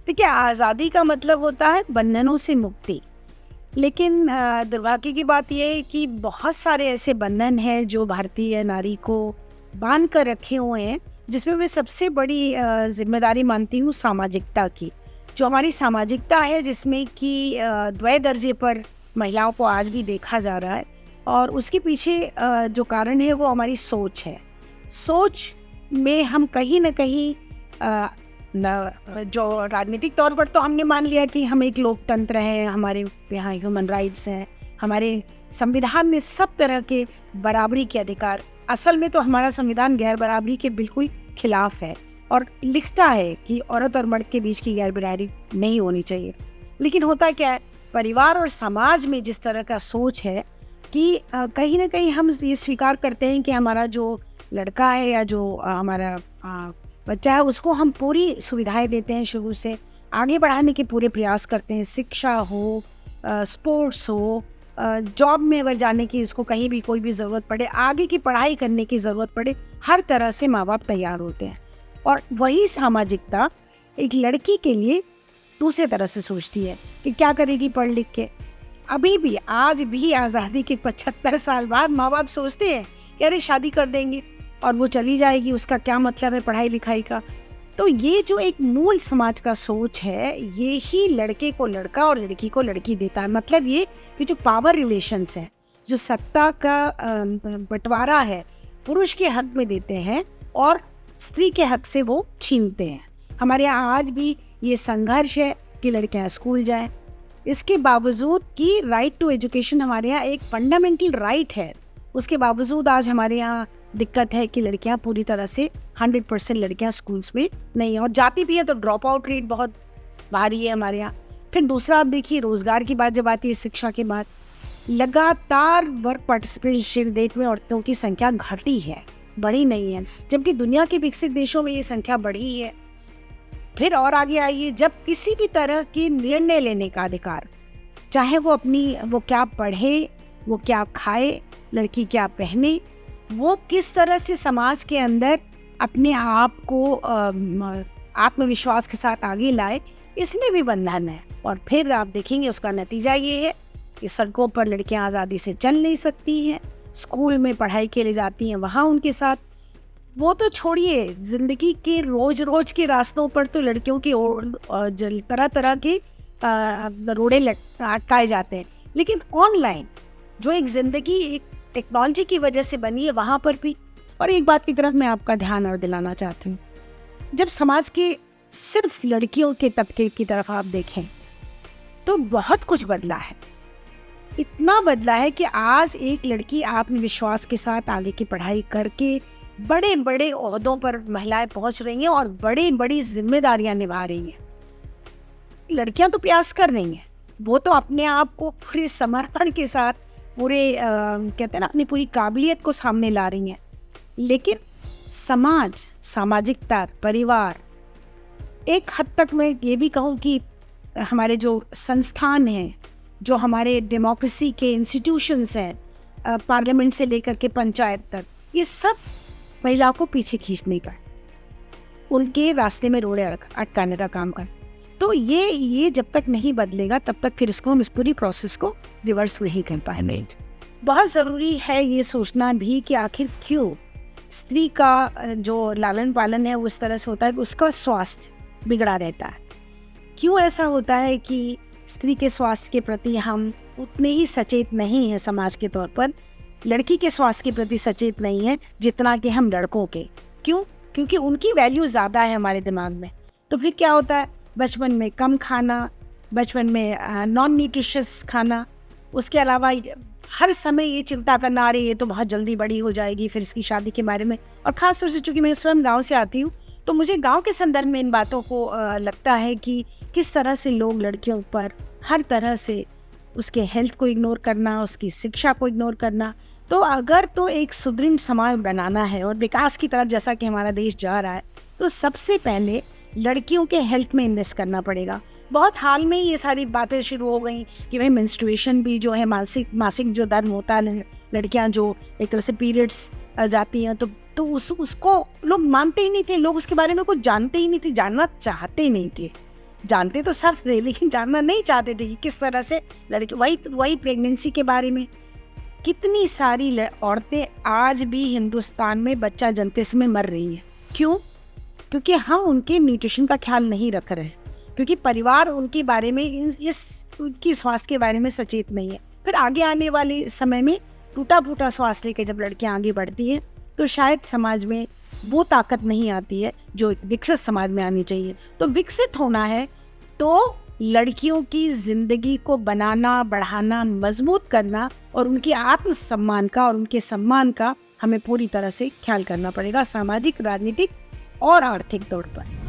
देखिए, आज़ादी का मतलब होता है बंधनों से मुक्ति। लेकिन दुर्भाग्य की बात ये है कि बहुत सारे ऐसे बंधन हैं जो भारतीय नारी को बांध कर रखे हुए हैं, जिसमें मैं सबसे बड़ी जिम्मेदारी मानती हूँ सामाजिकता की। जो हमारी सामाजिकता है, जिसमें कि द्वय दर्जे पर महिलाओं को आज भी देखा जा रहा है, और उसके पीछे जो कारण है वो हमारी सोच है। सोच में हम कहीं ना कहीं जो राजनीतिक तौर पर तो हमने मान लिया कि हम एक लोकतंत्र हैं, हमारे यहाँ ह्यूमन राइट्स हैं, हमारे संविधान में सब तरह के बराबरी के अधिकार। असल में तो हमारा संविधान गैर बराबरी के बिल्कुल खिलाफ है और लिखता है कि औरत और मर्द के बीच की गैर बराबरी नहीं होनी चाहिए। लेकिन होता क्या है, परिवार और समाज में जिस तरह का सोच है कि कहीं ना कहीं हम ये स्वीकार करते हैं कि हमारा जो लड़का है या जो हमारा बच्चा है, उसको हम पूरी सुविधाएं देते हैं, शुरू से आगे बढ़ाने के पूरे प्रयास करते हैं। शिक्षा हो, स्पोर्ट्स हो, जॉब में अगर जाने की उसको कहीं भी कोई भी ज़रूरत पड़े, आगे की पढ़ाई करने की ज़रूरत पड़े, हर तरह से माँ बाप तैयार होते हैं। और वही सामाजिकता एक लड़की के लिए दूसरे तरह से सोचती है कि क्या करेगी पढ़ लिख के। अभी भी, आज भी आज़ादी के 75 साल बाद माँ बाप सोचते हैं कि अरे शादी कर देंगे और वो चली जाएगी, उसका क्या मतलब है पढ़ाई लिखाई का। तो ये जो एक मूल समाज का सोच है, ये ही लड़के को लड़का और लड़की को लड़की देता है। मतलब ये कि जो पावर रिलेशंस है, जो सत्ता का बंटवारा है, पुरुष के हक में देते हैं और स्त्री के हक से वो छीनते हैं। हमारे यहाँ आज भी ये संघर्ष है कि लड़कियाँ स्कूल जाएं। इसके बावजूद कि राइट टू एजुकेशन हमारे यहाँ एक फंडामेंटल राइट है, उसके बावजूद आज हमारे यहाँ दिक्कत है कि लड़कियां पूरी तरह से 100% लड़कियां स्कूल्स में नहीं है, और जाती भी है तो ड्रॉप आउट रेट बहुत भारी है हमारे यहाँ। फिर दूसरा आप देखिए, रोज़गार की बात जब आती है, शिक्षा के बाद लगातार वर्क पार्टिसिपेशन रेट में औरतों की संख्या घटी है, बढ़ी नहीं है, जबकि दुनिया के विकसित देशों में ये संख्या बढ़ी है। फिर और आगे आइए, जब किसी भी तरह की निर्णय लेने का अधिकार, चाहे वो क्या पढ़े, वो क्या खाए, लड़की क्या पहने, वो किस तरह से समाज के अंदर अपने आप को आत्मविश्वास के साथ आगे लाए, इसमें भी बंधन है। और फिर आप देखेंगे उसका नतीजा ये है कि सड़कों पर लड़कियां आज़ादी से चल नहीं सकती हैं, स्कूल में पढ़ाई के लिए जाती हैं, वहाँ उनके साथ, वो तो छोड़िए, ज़िंदगी के रोज के रास्तों पर तो लड़कियों की तरह तरह के रोड़े अटकाए जाते हैं। लेकिन ऑनलाइन जो एक ज़िंदगी एक टेक्नोलॉजी की वजह से बनी है, वहाँ पर भी। और एक बात की तरफ मैं आपका ध्यान और दिलाना चाहती हूँ, जब समाज के सिर्फ लड़कियों के तबके की तरफ आप देखें तो बहुत कुछ बदला है। इतना बदला है कि आज एक लड़की आत्मविश्वास के साथ आगे की पढ़ाई करके बड़े बड़े ओहदों पर महिलाएं पहुंच रही हैं और बड़ी बड़ी जिम्मेदारियां निभा रही हैं। लड़कियां तो प्रयास कर रही हैं, वो तो अपने आप को पूरे समर्पण के साथ, पूरे कहते हैं ना, अपनी पूरी काबिलियत को सामने ला रही हैं। लेकिन समाज, सामाजिकता, परिवार, एक हद तक मैं ये भी कहूँ कि हमारे जो संस्थान हैं, जो हमारे डेमोक्रेसी के इंस्टीट्यूशंस हैं, पार्लियामेंट से लेकर के पंचायत तक, ये सब महिलाओं को पीछे खींचने का, उनके रास्ते में रोड़े अटकाने का काम कर। तो ये जब तक नहीं बदलेगा तब तक फिर इसको हम इस पूरी प्रोसेस को रिवर्स नहीं कर पाएंगे। बहुत ज़रूरी है ये सोचना भी कि आखिर क्यों स्त्री का जो लालन पालन है वो इस तरह से होता है कि उसका स्वास्थ्य बिगड़ा रहता है। क्यों ऐसा होता है कि स्त्री के स्वास्थ्य के प्रति हम उतने ही सचेत नहीं हैं समाज के तौर पर, लड़की के स्वास्थ्य के प्रति सचेत नहीं है जितना कि हम लड़कों के। क्यों? क्योंकि उनकी वैल्यू ज़्यादा है हमारे दिमाग में। तो फिर क्या होता है, बचपन में कम खाना, बचपन में नॉन न्यूट्रिशियस खाना, उसके अलावा हर समय ये चिंता करना, अरे ये तो बहुत जल्दी बड़ी हो जाएगी, फिर इसकी शादी के बारे में। और ख़ास तौर से चूँकि मैं स्वयं गाँव से आती हूँ, तो मुझे गांव के संदर्भ में इन बातों को लगता है कि किस तरह से लोग लड़कियों पर हर तरह से उसके हेल्थ को इग्नोर करना, उसकी शिक्षा को इग्नोर करना। तो अगर तो एक सुदृढ़ समाज बनाना है और विकास की तरफ जैसा कि हमारा देश जा रहा है, तो सबसे पहले लड़कियों के हेल्थ में इन्वेस्ट करना पड़ेगा। बहुत हाल में ये सारी बातें शुरू हो गई कि भाई मेंस्ट्रुएशन भी जो है, मासिक जो धर्म होता है, लड़कियां जो एक तरह से पीरियड्स जाती हैं, तो उसको लोग मानते ही नहीं थे, लोग उसके बारे में कुछ जानते ही नहीं थे, जानना चाहते ही नहीं थे। जानते तो सब थे, लेकिन जानना नहीं चाहते थे कि किस तरह से लड़की, वही प्रेगनेंसी के बारे में। कितनी सारी औरतें आज भी हिंदुस्तान में बच्चा जनते समय मर रही हैं। क्यों? क्योंकि हम उनके न्यूट्रिशन का ख्याल नहीं रख रहे हैं, क्योंकि परिवार उनके बारे में, उनकी स्वास्थ्य के बारे में सचेत नहीं है। फिर आगे आने वाले समय में टूटा फूटा स्वास्थ्य लेकर जब लड़कियां आगे बढ़ती हैं तो शायद समाज में वो ताकत नहीं आती है जो एक विकसित समाज में आनी चाहिए। तो विकसित होना है तो लड़कियों की जिंदगी को बनाना, बढ़ाना, मजबूत करना और उनके आत्मसम्मान का और उनके सम्मान का हमें पूरी तरह से ख्याल करना पड़ेगा, सामाजिक, राजनीतिक और आर्थिक तौर पर।